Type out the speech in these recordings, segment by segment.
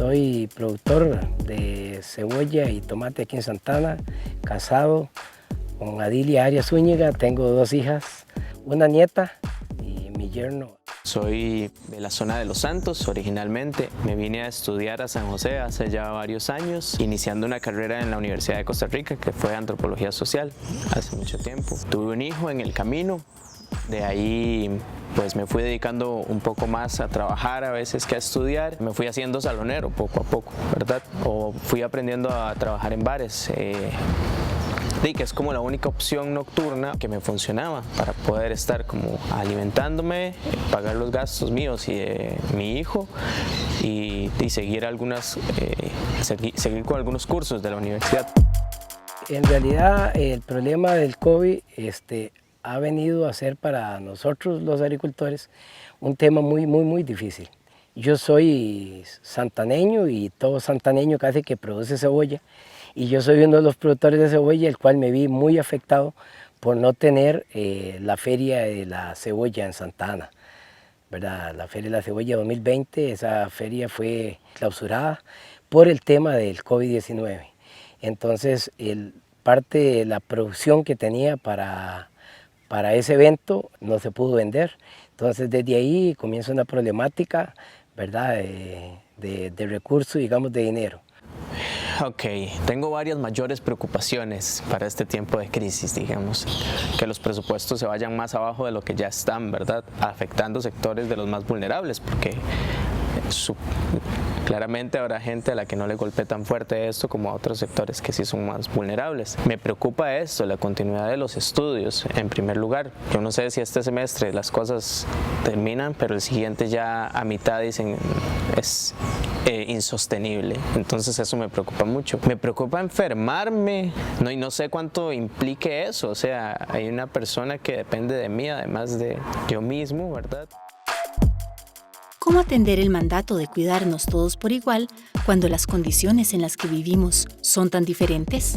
Soy productor de cebolla y tomate aquí en Santana, casado con Adilia Arias Zúñiga. Tengo 2 hijas, una nieta y mi yerno. Soy de la zona de Los Santos originalmente. Me vine a estudiar a San José hace ya varios años, iniciando una carrera en la Universidad de Costa Rica, que fue Antropología Social, hace mucho tiempo. Tuve un hijo en el camino. De ahí pues me fui dedicando un poco más a trabajar a veces que a estudiar. Me fui haciendo salonero poco a poco, ¿verdad? O fui aprendiendo a trabajar en bares. Que es como la única opción nocturna que me funcionaba para poder estar como alimentándome, pagar los gastos míos y de mi hijo y seguir seguir con algunos cursos de la universidad. En realidad el problema del COVID ha venido a ser para nosotros los agricultores un tema muy difícil. Yo soy santaneño y todo santaneño casi que produce cebolla, y yo soy uno de los productores de cebolla, el cual me vi muy afectado por no tener la Feria de la Cebolla en Santana, ¿verdad? La Feria de la Cebolla 2020, esa feria fue clausurada por el tema del COVID-19. Entonces, parte de la producción que tenía para ese evento no se pudo vender. Entonces, desde ahí comienza una problemática, ¿verdad?, de recursos, digamos, de dinero. Ok, tengo varias mayores preocupaciones para este tiempo de crisis, digamos. Que los presupuestos se vayan más abajo de lo que ya están, ¿verdad? Afectando sectores de los más vulnerables, porque claramente habrá gente a la que no le golpee tan fuerte esto como a otros sectores que sí son más vulnerables. Me preocupa esto, la continuidad de los estudios, en primer lugar. Yo no sé si este semestre las cosas terminan, pero el siguiente ya a mitad dicen es insostenible. Entonces eso me preocupa mucho. Me preocupa enfermarme, y no sé cuánto implique eso. O sea, hay una persona que depende de mí, además de yo mismo, ¿verdad? ¿Cómo atender el mandato de cuidarnos todos por igual cuando las condiciones en las que vivimos son tan diferentes?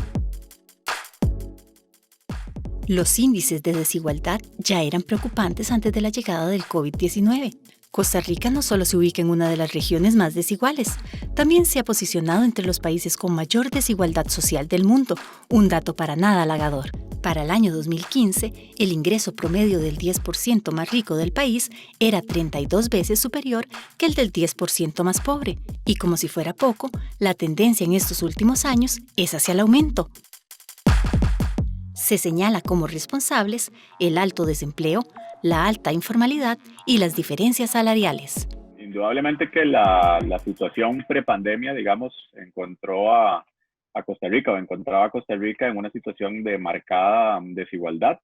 Los índices de desigualdad ya eran preocupantes antes de la llegada del COVID-19. Costa Rica no solo se ubica en una de las regiones más desiguales, también se ha posicionado entre los países con mayor desigualdad social del mundo, un dato para nada halagador. Para el año 2015, el ingreso promedio del 10% más rico del país era 32 veces superior que el del 10% más pobre. Y como si fuera poco, la tendencia en estos últimos años es hacia el aumento. Se señala como responsables el alto desempleo, la alta informalidad y las diferencias salariales. Indudablemente que la situación prepandemia, digamos, encontraba a Costa Rica en una situación de marcada desigualdad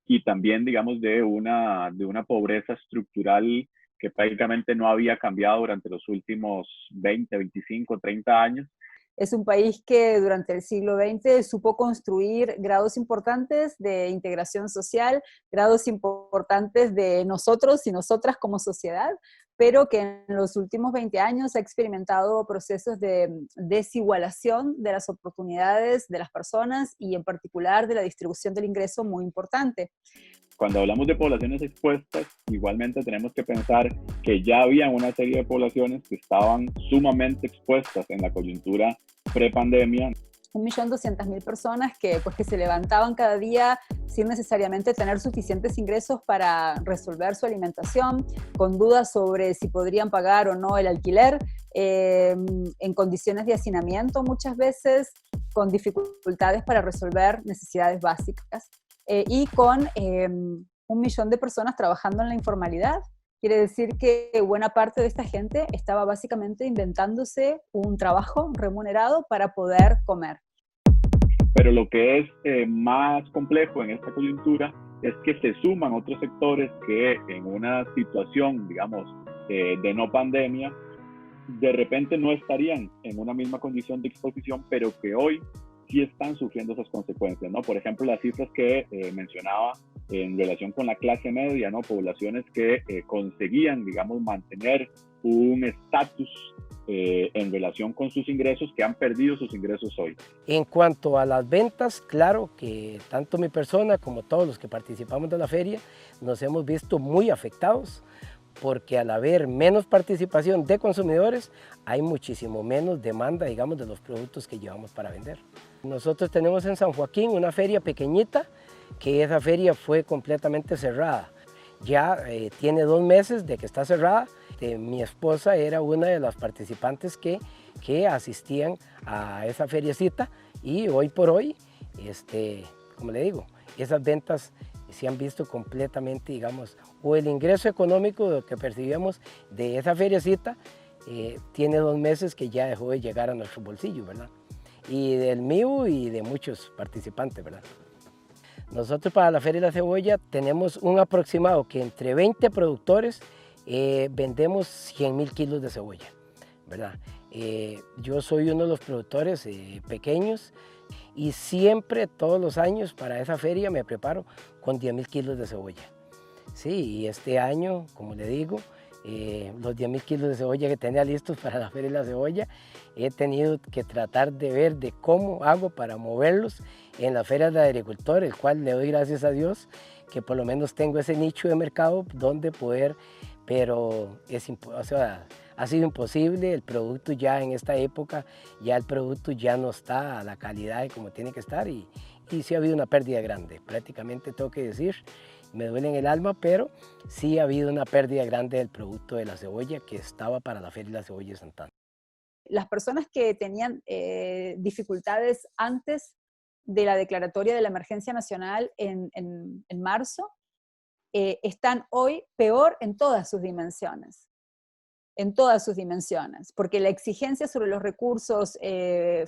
y también, digamos, de una pobreza estructural que prácticamente no había cambiado durante los últimos 20, 25, 30 años. Es un país que durante el siglo XX supo construir grados importantes de integración social, grados importantes de nosotros y nosotras como sociedad, pero que en los últimos 20 años ha experimentado procesos de desigualación de las oportunidades de las personas y en particular de la distribución del ingreso muy importante. Cuando hablamos de poblaciones expuestas, igualmente tenemos que pensar que ya había una serie de poblaciones que estaban sumamente expuestas en la coyuntura prepandemia. 1.200.000 personas que se levantaban cada día sin necesariamente tener suficientes ingresos para resolver su alimentación, con dudas sobre si podrían pagar o no el alquiler, en condiciones de hacinamiento muchas veces, con dificultades para resolver necesidades básicas. Y con 1.000.000 de personas trabajando en la informalidad. Quiere decir que buena parte de esta gente estaba básicamente inventándose un trabajo remunerado para poder comer. Pero lo que es más complejo en esta coyuntura es que se suman otros sectores que en una situación, digamos, de no pandemia, de repente no estarían en una misma condición de exposición, pero que hoy sí están sufriendo esas consecuencias, ¿no? Por ejemplo, las cifras que mencionaba en relación con la clase media, ¿no? Poblaciones que conseguían, digamos, mantener un estatus en relación con sus ingresos, que han perdido sus ingresos hoy. En cuanto a las ventas, claro que tanto mi persona como todos los que participamos de la feria nos hemos visto muy afectados porque al haber menos participación de consumidores, hay muchísimo menos demanda, digamos, de los productos que llevamos para vender. Nosotros tenemos en San Joaquín una feria pequeñita, que esa feria fue completamente cerrada. Ya tiene 2 meses de que está cerrada. Mi esposa era una de las participantes que asistían a esa feriecita y hoy por hoy, como le digo, esas ventas se han visto completamente, digamos, o el ingreso económico que percibíamos de esa feriecita tiene 2 meses que ya dejó de llegar a nuestro bolsillo, ¿verdad? Y del mío y de muchos participantes, ¿verdad? Nosotros para la Feria de la Cebolla tenemos un aproximado que entre 20 productores vendemos 100,000 kilos de cebolla, ¿verdad? Yo soy uno de los productores pequeños y siempre, todos los años, para esa feria me preparo con 10,000 kilos de cebolla. Sí, y este año, como le digo, los 10,000 kilos de cebolla que tenía listos para la Feria de la Cebolla, he tenido que tratar de ver de cómo hago para moverlos en la Feria del Agricultor, el cual le doy gracias a Dios que por lo menos tengo ese nicho de mercado donde poder, pero ha sido imposible. El producto ya en esta época, ya el producto ya no está a la calidad como tiene que estar y sí ha habido una pérdida grande, prácticamente tengo que decir. Me duele en el alma, pero sí ha habido una pérdida grande del producto de la cebolla que estaba para la Feria de la Cebolla de Santana. Las personas que tenían dificultades antes de la declaratoria de la emergencia nacional en marzo, están hoy peor en todas sus dimensiones. En todas sus dimensiones, porque la exigencia sobre los recursos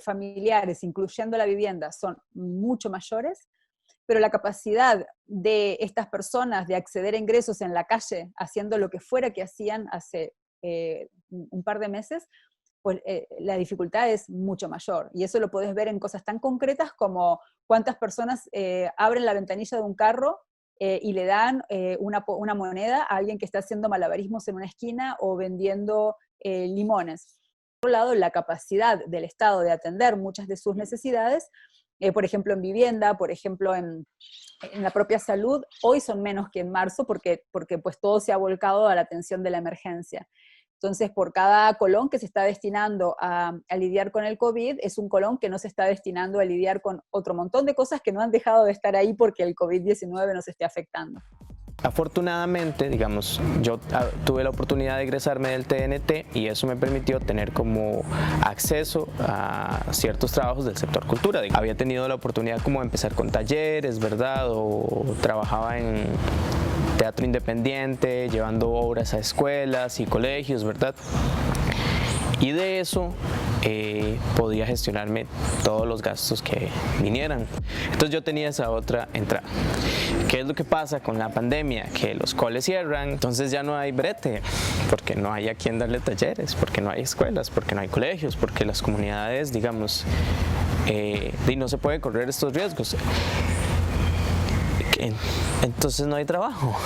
familiares, incluyendo la vivienda, son mucho mayores, pero la capacidad de estas personas de acceder a ingresos en la calle, haciendo lo que fuera que hacían hace un par de meses, pues la dificultad es mucho mayor. Y eso lo puedes ver en cosas tan concretas como cuántas personas abren la ventanilla de un carro y le dan una moneda a alguien que está haciendo malabarismos en una esquina o vendiendo limones. Por otro lado, la capacidad del Estado de atender muchas de sus necesidades, por ejemplo en vivienda, por ejemplo en la propia salud, hoy son menos que en marzo porque pues todo se ha volcado a la atención de la emergencia. Entonces, por cada colón que se está destinando a lidiar con el COVID, es un colón que no se está destinando a lidiar con otro montón de cosas que no han dejado de estar ahí porque el COVID-19 nos esté afectando. Afortunadamente, digamos, yo tuve la oportunidad de egresarme del TNT y eso me permitió tener como acceso a ciertos trabajos del sector cultura. Había tenido la oportunidad como de empezar con talleres, ¿verdad? O trabajaba en teatro independiente, llevando obras a escuelas y colegios, ¿verdad? Y de eso podía gestionarme todos los gastos que vinieran. Entonces yo tenía esa otra entrada. ¿Qué es lo que pasa con la pandemia? Que los coles cierran, entonces ya no hay brete, porque no hay a quien darle talleres, porque no hay escuelas, porque no hay colegios, porque las comunidades, digamos, y no se puede correr estos riesgos. Entonces no hay trabajo,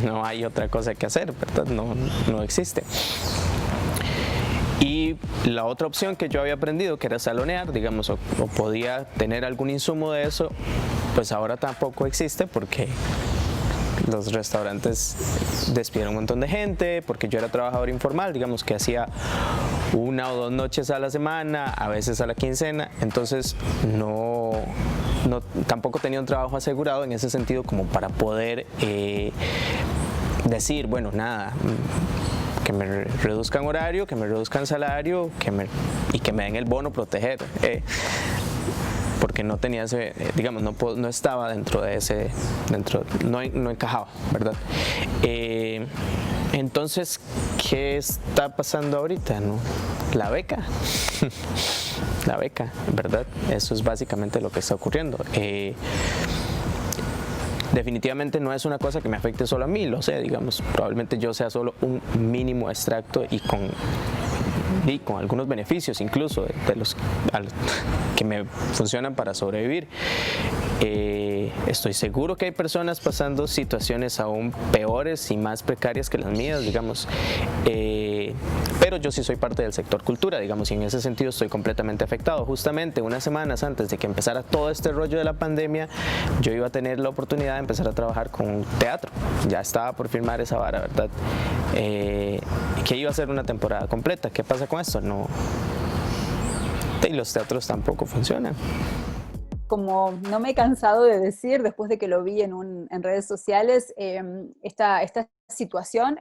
no hay otra cosa que hacer, ¿verdad? No existe. Y la otra opción que yo había aprendido, que era salonear, digamos, o podía tener algún insumo de eso, pues ahora tampoco existe porque los restaurantes despidieron un montón de gente, porque yo era trabajador informal, digamos que hacía 1 o 2 noches a la semana, a veces a la quincena, entonces tampoco tenía un trabajo asegurado en ese sentido como para poder decir, bueno, nada, que me reduzcan horario, que me reduzcan salario y que me den el bono proteger, porque no tenía ese, digamos, no estaba dentro de ese, no encajaba, ¿verdad? Entonces, ¿qué está pasando ahorita, no? La beca, la beca, ¿verdad? Eso es básicamente lo que está ocurriendo. Definitivamente no es una cosa que me afecte solo a mí, lo sé, digamos, probablemente yo sea solo un mínimo extracto y con algunos beneficios incluso de los que me funcionan para sobrevivir. Estoy seguro que hay personas pasando situaciones aún peores y más precarias que las mías, digamos, pero pero yo sí soy parte del sector cultura, digamos, y en ese sentido estoy completamente afectado. Justamente unas semanas antes de que empezara todo este rollo de la pandemia, yo iba a tener la oportunidad de empezar a trabajar con teatro. Ya estaba por firmar esa vara, ¿verdad? Que iba a ser una temporada completa. ¿Qué pasa con esto? No. Y los teatros tampoco funcionan. Como no me he cansado de decir, después de que lo vi en redes sociales, esta situación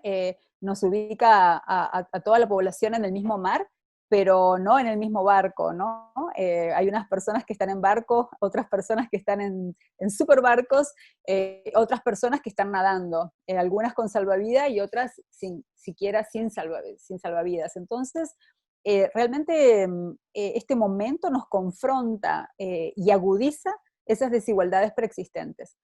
nos ubica a toda la población en el mismo mar, pero no en el mismo barco, ¿no? Hay unas personas que están en barcos, otras personas que están en superbarcos, otras personas que están nadando, algunas con salvavidas y otras siquiera sin salvavidas. Entonces, realmente este momento nos confronta y agudiza esas desigualdades preexistentes.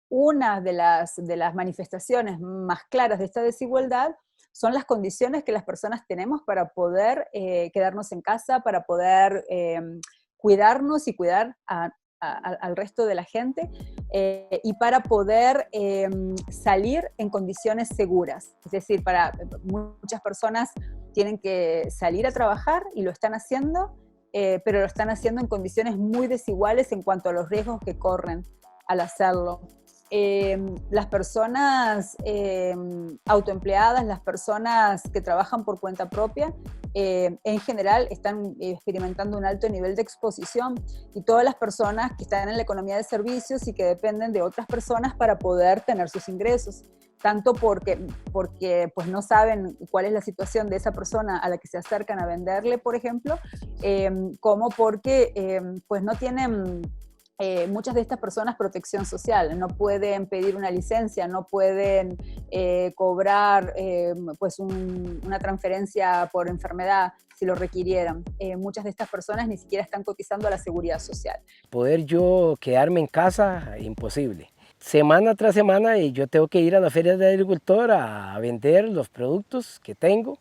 Una de las manifestaciones más claras de esta desigualdad son las condiciones que las personas tenemos para poder quedarnos en casa, para poder cuidarnos y cuidar al resto de la gente, y para poder salir en condiciones seguras. Es decir, para muchas personas tienen que salir a trabajar y lo están haciendo, pero lo están haciendo en condiciones muy desiguales en cuanto a los riesgos que corren al hacerlo. Las personas autoempleadas, las personas que trabajan por cuenta propia, en general están experimentando un alto nivel de exposición, y todas las personas que están en la economía de servicios y que dependen de otras personas para poder tener sus ingresos, tanto porque pues no saben cuál es la situación de esa persona a la que se acercan a venderle, por ejemplo, como porque pues no tienen muchas de estas personas protección social, no pueden pedir una licencia, no pueden cobrar pues una transferencia por enfermedad si lo requirieran. Muchas de estas personas ni siquiera están cotizando a la seguridad social. Poder yo quedarme en casa, imposible. Semana tras semana yo tengo que ir a la feria del agricultor a vender los productos que tengo,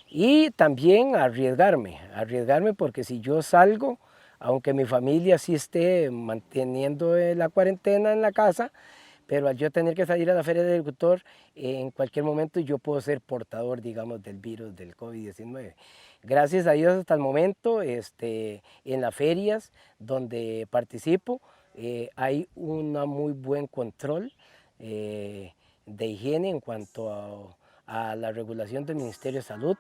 y también arriesgarme porque si yo salgo, aunque mi familia sí esté manteniendo la cuarentena en la casa, pero al yo tener que salir a la feria del agricultor, en cualquier momento yo puedo ser portador, digamos, del virus del COVID-19. Gracias a Dios hasta el momento, en las ferias donde participo, hay un muy buen control de higiene en cuanto a la regulación del Ministerio de Salud.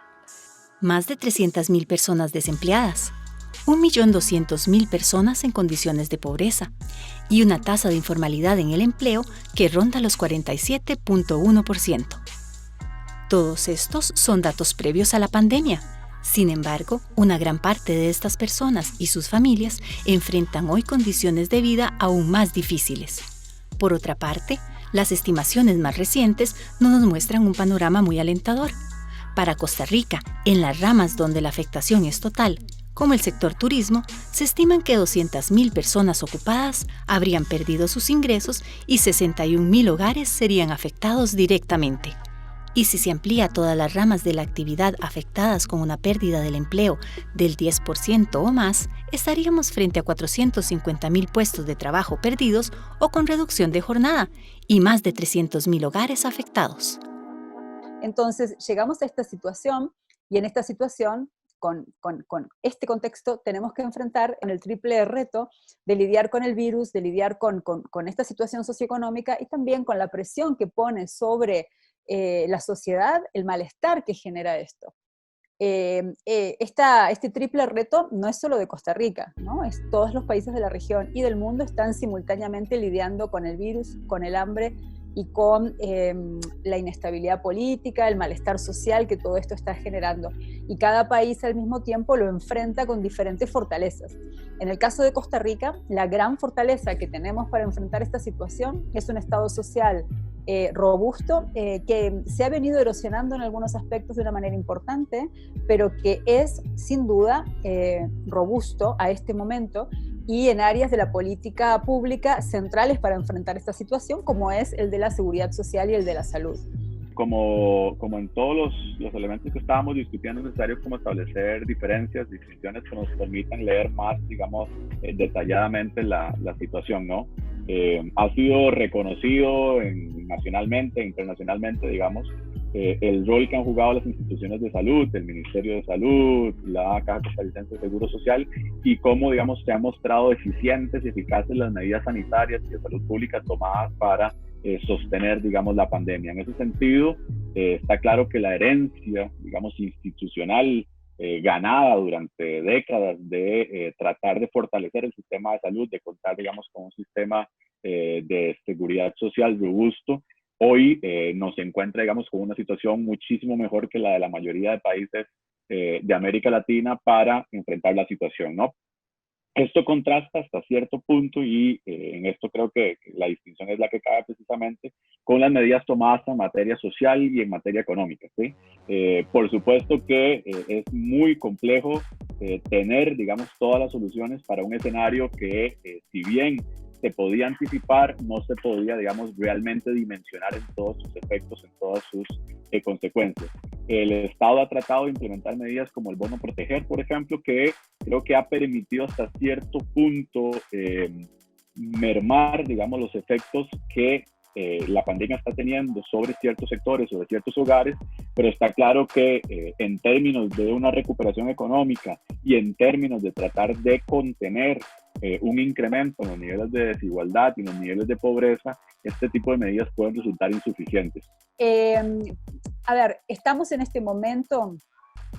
Más de 300.000 personas desempleadas, 1.200.000 personas en condiciones de pobreza y una tasa de informalidad en el empleo que ronda los 47.1%. Todos estos son datos previos a la pandemia. Sin embargo, una gran parte de estas personas y sus familias enfrentan hoy condiciones de vida aún más difíciles. Por otra parte, las estimaciones más recientes no nos muestran un panorama muy alentador. Para Costa Rica, en las ramas donde la afectación es total, como el sector turismo, se estiman que 200.000 personas ocupadas habrían perdido sus ingresos y 61.000 hogares serían afectados directamente. Y si se amplía a todas las ramas de la actividad afectadas con una pérdida del empleo del 10% o más, estaríamos frente a 450.000 puestos de trabajo perdidos o con reducción de jornada y más de 300.000 hogares afectados. Entonces llegamos a esta situación, y en esta situación, con este contexto, tenemos que enfrentar el triple reto de lidiar con el virus, de lidiar con esta situación socioeconómica, y también con la presión que pone sobre la sociedad, el malestar que genera esto. Este triple reto no es solo de Costa Rica, ¿no? Todos los países de la región y del mundo están simultáneamente lidiando con el virus, con el hambre y con la inestabilidad política, el malestar social que todo esto está generando. Y cada país al mismo tiempo lo enfrenta con diferentes fortalezas. En el caso de Costa Rica, la gran fortaleza que tenemos para enfrentar esta situación es un Estado social robusto, que se ha venido erosionando en algunos aspectos de una manera importante, pero que es sin duda robusto a este momento, y en áreas de la política pública centrales para enfrentar esta situación, como es el de la seguridad social y el de la salud. Como en todos los elementos que estábamos discutiendo, es necesario como establecer diferencias, distinciones que nos permitan leer más, digamos, detalladamente la situación, ¿no? Ha sido reconocido nacionalmente, internacionalmente, digamos, el rol que han jugado las instituciones de salud, el Ministerio de Salud, la Caja Costarricense de Seguro Social, y cómo, digamos, se han mostrado eficientes y eficaces las medidas sanitarias y de salud pública tomadas para sostener, digamos, la pandemia. En ese sentido, está claro que la herencia, digamos, institucional ganada durante décadas de tratar de fortalecer el sistema de salud, de contar, digamos, con un sistema de seguridad social robusto, hoy nos encuentra, digamos, con una situación muchísimo mejor que la de la mayoría de países de América Latina para enfrentar la situación, ¿no? Esto contrasta hasta cierto punto y en esto creo que la distinción es la que cabe precisamente con las medidas tomadas en materia social y en materia económica, ¿sí? Por supuesto que es muy complejo tener, digamos, todas las soluciones para un escenario que, si bien se podía anticipar, no se podía, digamos, realmente dimensionar en todos sus efectos, en todas sus consecuencias. El Estado ha tratado de implementar medidas como el bono proteger, por ejemplo, que creo que ha permitido hasta cierto punto mermar, digamos, los efectos que la pandemia está teniendo sobre ciertos sectores, sobre ciertos hogares, pero está claro que en términos de una recuperación económica y en términos de tratar de contener un incremento en los niveles de desigualdad y en los niveles de pobreza, este tipo de medidas pueden resultar insuficientes. A ver, estamos en este momento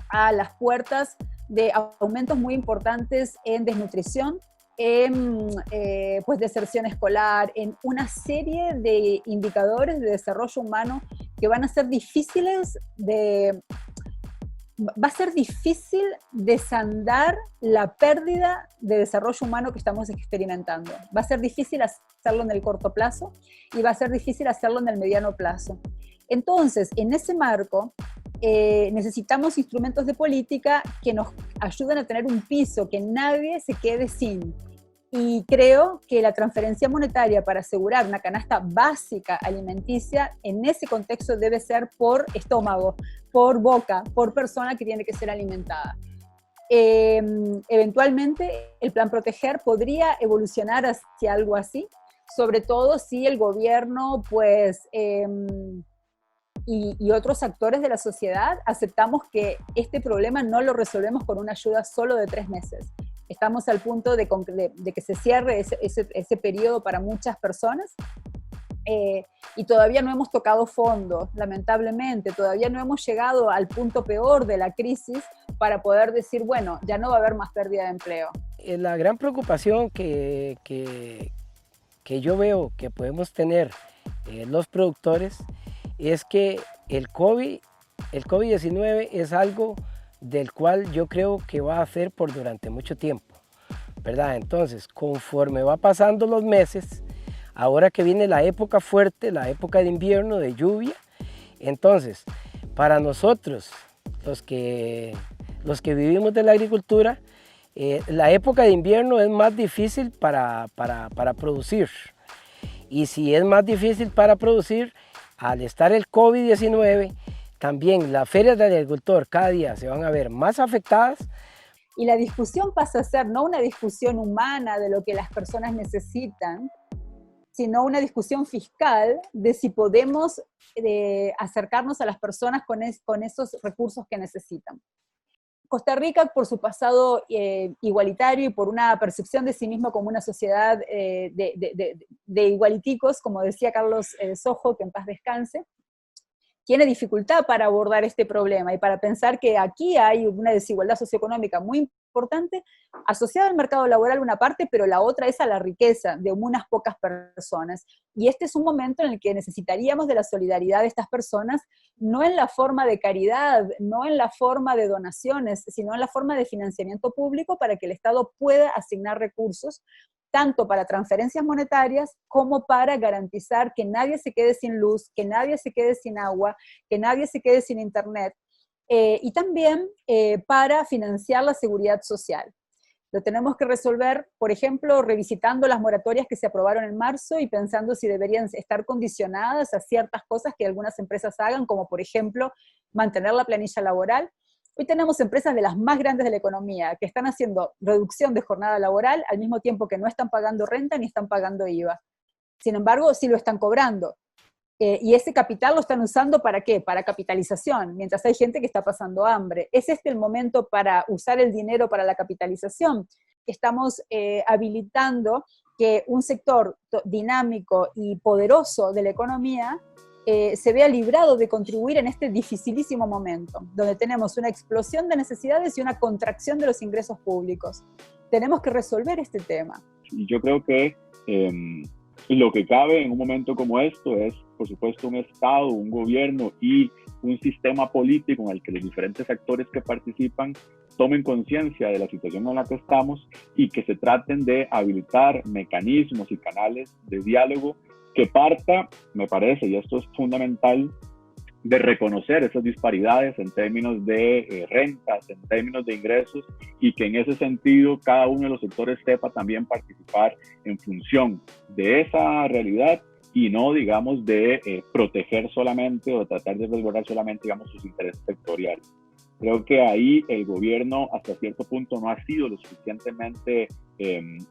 a las puertas de aumentos muy importantes en desnutrición, en pues deserción escolar, en una serie de indicadores de desarrollo humano que van a ser difíciles de... Va a ser difícil desandar la pérdida de desarrollo humano que estamos experimentando. Va a ser difícil hacerlo en el corto plazo y va a ser difícil hacerlo en el mediano plazo. Entonces, en ese marco, necesitamos instrumentos de política que nos ayuden a tener un piso, que nadie se quede sin. Y creo que la transferencia monetaria para asegurar una canasta básica alimenticia en ese contexto debe ser por estómago, por boca, por persona que tiene que ser alimentada. Eventualmente el plan Proteger podría evolucionar hacia algo así, sobre todo si el gobierno pues, y otros actores de la sociedad aceptamos que este problema no lo resolvemos con una ayuda solo de 3 meses. Estamos al punto de que se cierre ese periodo para muchas personas y todavía no hemos tocado fondo, lamentablemente, todavía no hemos llegado al punto peor de la crisis para poder decir, bueno, ya no va a haber más pérdida de empleo. La gran preocupación que yo veo que podemos tener los productores es que el COVID-19 es algo del cual yo creo que va a ser por durante mucho tiempo, ¿verdad? Entonces, conforme va pasando los meses, ahora que viene la época fuerte, la época de invierno, de lluvia, entonces, para nosotros, los que vivimos de la agricultura, la época de invierno es más difícil para producir. Y si es más difícil para producir, al estar el COVID-19, también las ferias del agricultor cada día se van a ver más afectadas. Y la discusión pasa a ser no una discusión humana de lo que las personas necesitan, sino una discusión fiscal de si podemos acercarnos a las personas con esos recursos que necesitan. Costa Rica, por su pasado igualitario y por una percepción de sí mismo como una sociedad de igualiticos, como decía Carlos Sojo, que en paz descanse, tiene dificultad para abordar este problema y para pensar que aquí hay una desigualdad socioeconómica muy importante, asociada al mercado laboral una parte, pero la otra es a la riqueza de unas pocas personas. Y este es un momento en el que necesitaríamos de la solidaridad de estas personas, no en la forma de caridad, no en la forma de donaciones, sino en la forma de financiamiento público para que el Estado pueda asignar recursos tanto para transferencias monetarias como para garantizar que nadie se quede sin luz, que nadie se quede sin agua, que nadie se quede sin internet, y también para financiar la seguridad social. Lo tenemos que resolver, por ejemplo, revisitando las moratorias que se aprobaron en marzo y pensando si deberían estar condicionadas a ciertas cosas que algunas empresas hagan, como por ejemplo mantener la planilla laboral. Hoy tenemos empresas de las más grandes de la economía que están haciendo reducción de jornada laboral al mismo tiempo que no están pagando renta ni están pagando IVA. Sin embargo, sí lo están cobrando. y ese capital lo están usando ¿para qué? Para capitalización, mientras hay gente que está pasando hambre. ¿Es este el momento para usar el dinero para la capitalización? Estamos habilitando que un sector dinámico y poderoso de la economía se vea librado de contribuir en este dificilísimo momento, donde tenemos una explosión de necesidades y una contracción de los ingresos públicos. Tenemos que resolver este tema. Y yo creo que lo que cabe en un momento como esto es, por supuesto, un Estado, un gobierno y un sistema político en el que los diferentes actores que participan tomen conciencia de la situación en la que estamos y que se traten de habilitar mecanismos y canales de diálogo que parta, me parece, y esto es fundamental, de reconocer esas disparidades en términos de rentas, en términos de ingresos, y que en ese sentido cada uno de los sectores sepa también participar en función de esa realidad y no, digamos, de proteger solamente o tratar de resguardar solamente, digamos, sus intereses sectoriales. Creo que ahí el gobierno hasta cierto punto no ha sido lo suficientemente,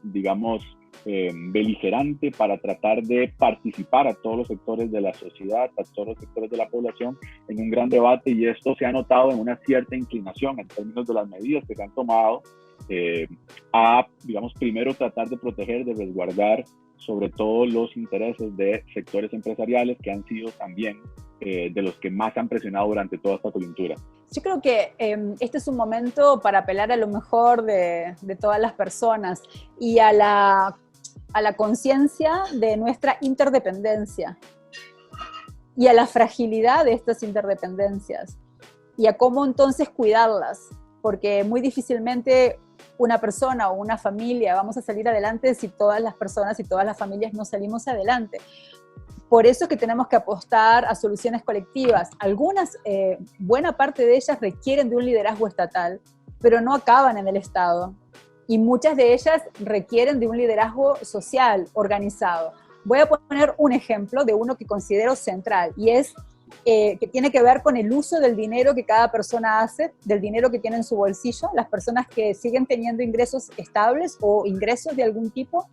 digamos, beligerante para tratar de participar a todos los sectores de la sociedad, a todos los sectores de la población en un gran debate, y esto se ha notado en una cierta inclinación en términos de las medidas que se han tomado a, digamos, primero tratar de proteger, de resguardar sobre todo los intereses de sectores empresariales que han sido también de los que más han presionado durante toda esta coyuntura. Yo creo que este es un momento para apelar a lo mejor de todas las personas y a la conciencia de nuestra interdependencia y a la fragilidad de estas interdependencias y a cómo entonces cuidarlas, porque muy difícilmente una persona o una familia vamos a salir adelante si todas las personas y todas las familias no salimos adelante. Por eso es que tenemos que apostar a soluciones colectivas. Algunas, buena parte de ellas requieren de un liderazgo estatal, pero no acaban en el Estado. Y muchas de ellas requieren de un liderazgo social, organizado. Voy a poner un ejemplo de uno que considero central, y es que tiene que ver con el uso del dinero que cada persona hace, del dinero que tiene en su bolsillo, las personas que siguen teniendo ingresos estables o ingresos de algún tipo.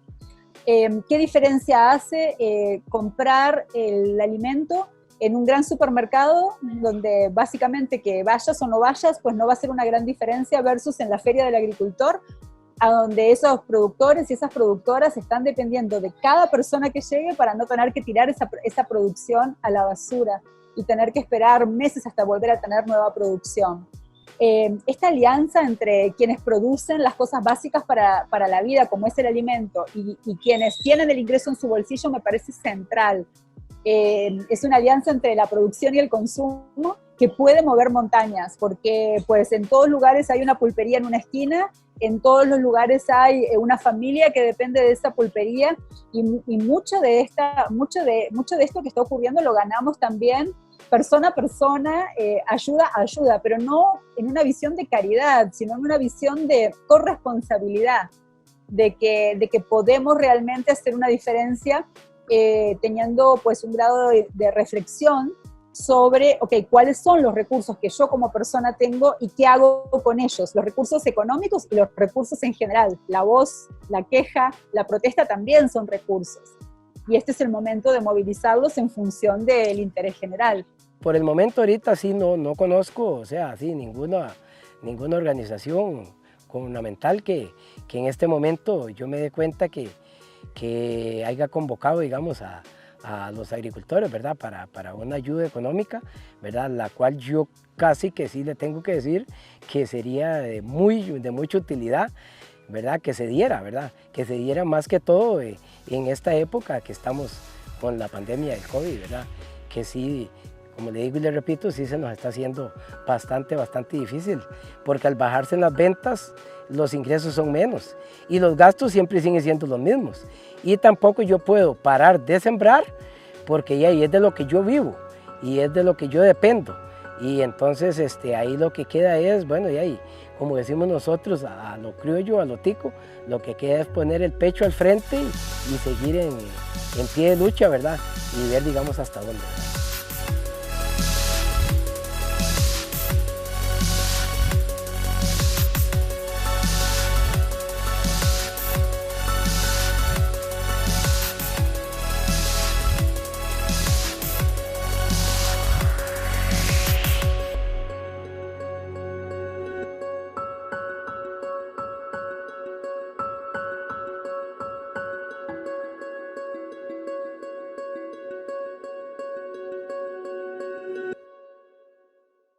¿Qué diferencia hace comprar el alimento en un gran supermercado, donde básicamente que vayas o no vayas, pues no va a ser una gran diferencia, versus en la feria del agricultor, a donde esos productores y esas productoras están dependiendo de cada persona que llegue para no tener que tirar esa producción a la basura y tener que esperar meses hasta volver a tener nueva producción. Esta alianza entre quienes producen las cosas básicas para la vida, como es el alimento, y quienes tienen el ingreso en su bolsillo, me parece central. Es una alianza entre la producción y el consumo que puede mover montañas, porque pues en todos lugares hay una pulpería en una esquina, en todos los lugares hay una familia que depende de esa pulpería, y mucho de esto que está ocurriendo lo ganamos también persona a persona, ayuda a ayuda, pero no en una visión de caridad, sino en una visión de corresponsabilidad, de que podemos realmente hacer una diferencia teniendo pues un grado de reflexión sobre, cuáles son los recursos que yo como persona tengo y qué hago con ellos, los recursos económicos y los recursos en general. La voz, la queja, la protesta también son recursos. Y este es el momento de movilizarlos en función del interés general. Por el momento ahorita sí no conozco, o sea, sí, ninguna organización gubernamental que en este momento yo me dé cuenta que haya convocado, digamos, a los agricultores, ¿verdad? Para una ayuda económica, ¿verdad? La cual yo casi que sí le tengo que decir que sería de mucha utilidad, ¿verdad? Que se diera, ¿verdad? Que se diera más que todo en esta época que estamos con la pandemia del COVID, ¿verdad? Que sí, como le digo y le repito, sí se nos está haciendo bastante difícil, porque al bajarse en las ventas, los ingresos son menos y los gastos siempre siguen siendo los mismos. Y tampoco yo puedo parar de sembrar, porque ya ahí es de lo que yo vivo y es de lo que yo dependo. Y entonces ahí lo que queda es, bueno, y ahí, como decimos nosotros, a lo criollo, a lo tico, lo que queda es poner el pecho al frente y seguir en pie de lucha, ¿verdad? Y ver, digamos, hasta dónde.